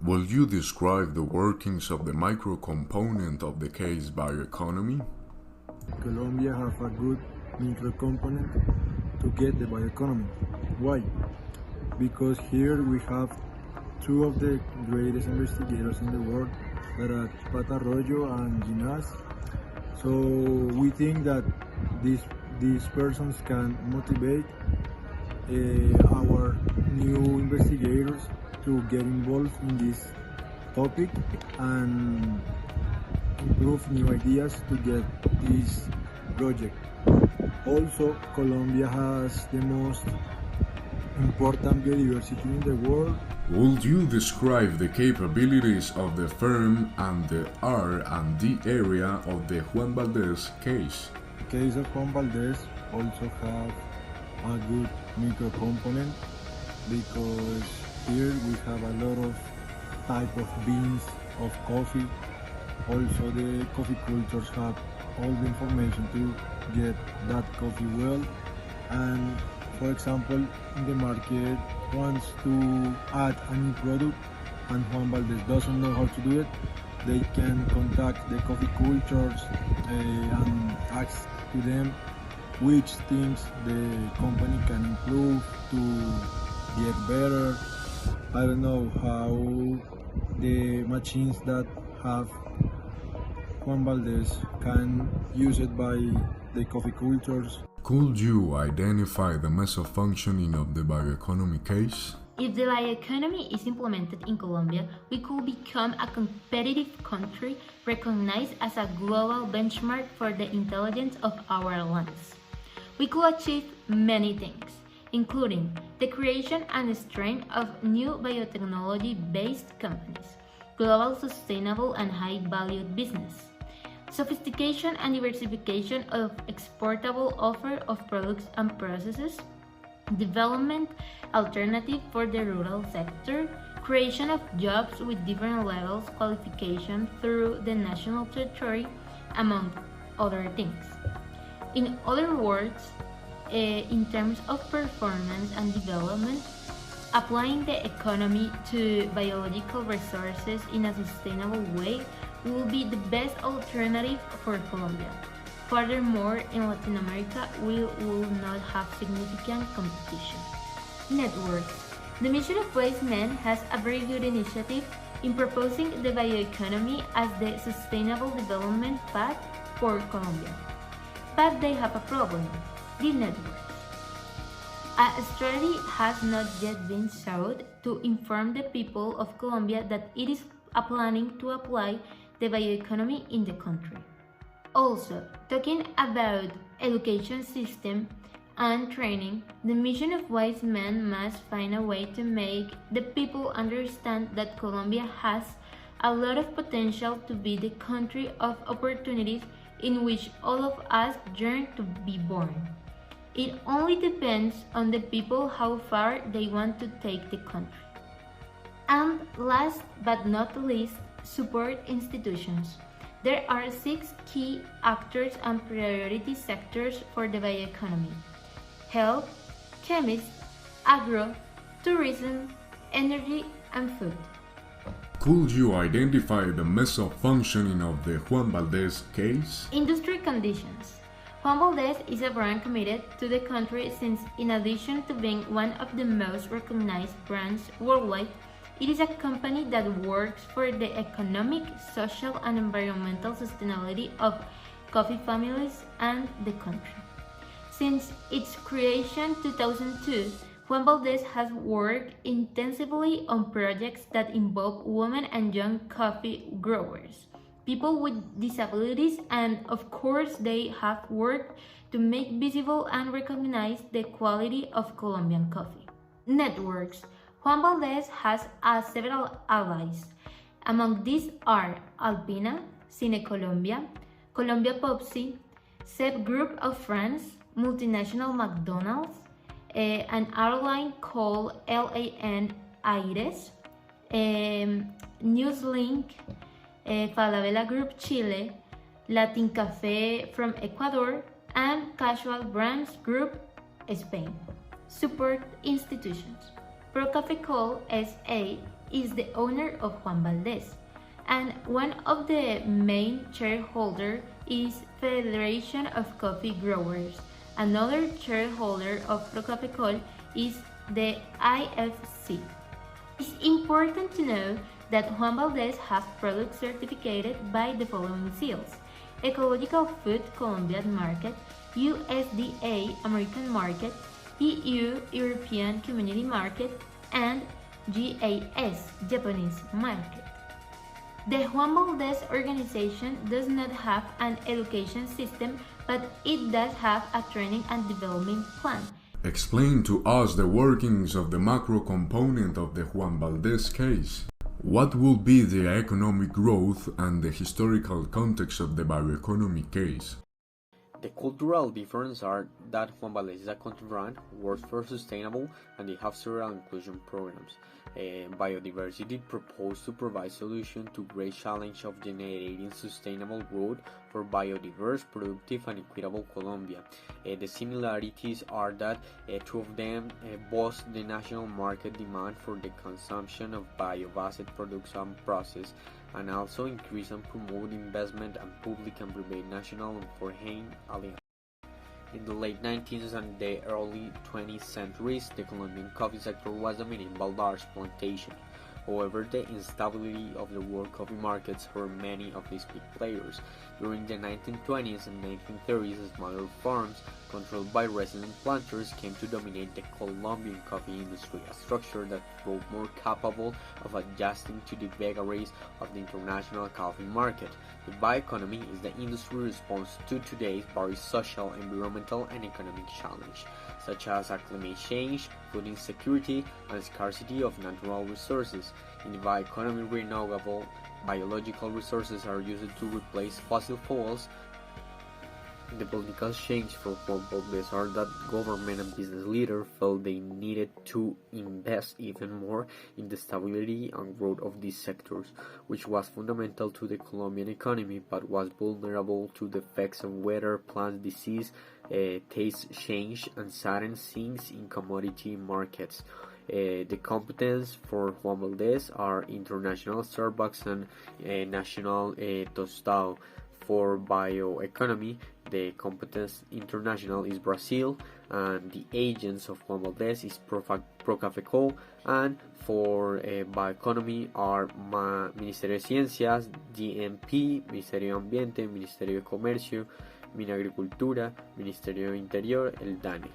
Will you describe the workings of the micro component of the case bioeconomy? Colombia have a good micro component to get the bioeconomy. Why? Because here we have two of the greatest investigators in the world, that are Patarroyo and Ginás. So we think that these persons can motivate our new investigators to get involved in this topic and improve new ideas to get this project. Also, Colombia has the most important biodiversity in the world. Would you describe the capabilities of the firm and the R&D area of the Juan Valdez case? The case of Juan Valdez also have a good micro component, because here we have a lot of type of beans of coffee. Also the coffee cultures have all the information to get that coffee well, and for example in the market wants to add a new product and Juan Valdez doesn't know how to do it, they can contact the coffee cultures and ask to them which things the company can improve to get better. I don't know how the machines that have Juan Valdez can use it by the coffee cultures. Could you identify the Meso functioning of the bioeconomy case? If the bioeconomy is implemented in Colombia, we could become a competitive country recognized as a global benchmark for the intelligence of our lands. We could achieve many things, including the creation and strength of new biotechnology-based companies, global sustainable and high-valued business, sophistication and diversification of exportable offer of products and processes, development alternative for the rural sector, creation of jobs with different levels qualification through the national territory, among other things. In other words, in terms of performance and development, applying the economy to biological resources in a sustainable way will be the best alternative for Colombia. Furthermore, in Latin America, we will not have significant competition. Networks. The Mission of Wise Men has a very good initiative in proposing the bioeconomy as the sustainable development path for Colombia. But they have a problem: the networks. A strategy has not yet been sought to inform the people of Colombia that it is planning to apply the bioeconomy in the country. Also, talking about education system and training, the Mission of Wise Men must find a way to make the people understand that Colombia has a lot of potential to be the country of opportunities in which all of us yearn to be born. It only depends on the people how far they want to take the country. And last but not least, support institutions. There are 6 key actors and priority sectors for the bioeconomy: health, chemists, agro, tourism, energy, and food. Could you identify the Meso functioning of the Juan Valdez case? Industry conditions. Juan Valdez is a brand committed to the country since, in addition to being one of the most recognized brands worldwide, it is a company that works for the economic, social, and environmental sustainability of coffee families and the country. Since its creation in 2002, Juan Valdez has worked intensively on projects that involve women and young coffee growers, people with disabilities, and of course they have worked to make visible and recognize the quality of Colombian coffee. Networks. Juan Valdez has several allies. Among these are Alpina, Cine Colombia, Colombia Popsi, CEP Group of France, multinational McDonald's, an airline called LAN Aires, Newslink, Falabella Group Chile, Latin Cafe from Ecuador, and Casual Brands Group Spain. Support institutions. Procafecol S.A., is the owner of Juan Valdez, and one of the main shareholders is Federation of Coffee Growers. Another shareholder of Procafecol is the IFC. It's important to know that Juan Valdez has products certificated by the following seals: Ecological Food Colombian Market, USDA American Market, EU European Community Market, and GAS Japanese Market. The Juan Valdez organization does not have an education system, but it does have a training and development plan. Explain to us the workings of the macro component of the Juan Valdez case. What will be the economic growth and the historical context of the bioeconomy case? The cultural differences are that Juan Valdez is a country brand, works for sustainable, and they have several inclusion programs. Biodiversity proposed to provide solutions to great challenge of generating sustainable growth for biodiverse, productive, and equitable Colombia. The similarities are that two of them boost the national market demand for the consumption of bio-based products and process, and also increase and promote investment and public and private national and foreign alliances. In the late 19th and the early 20th centuries, the Colombian coffee sector was dominated by large plantations. However, the instability of the world coffee markets hurt many of these big players. During the 1920s and 1930s, smaller farms controlled by resident planters came to dominate the Colombian coffee industry, a structure that proved more capable of adjusting to the vagaries of the international coffee market. The bioeconomy is the industry response to today's various social, environmental, and economic challenges, such as climate change, food insecurity, and scarcity of natural resources. In the bioeconomy, renewable biological resources are used to replace fossil fuels. The political change for Juan Valdez are that government and business leaders felt they needed to invest even more in the stability and growth of these sectors, which was fundamental to the Colombian economy but was vulnerable to the effects of weather, plant disease, taste change, and sudden swings in commodity markets. The competence for Juan Valdez are international Starbucks and national Tostado. For bioeconomy, the competence international is Brazil, and the agents of Juan Valdez is Procafecol, and for bioeconomy are Ministerio de Ciencias, DMP, Ministerio de Ambiente, Ministerio de Comercio, Minagricultura, Ministerio de Interior, el DANE.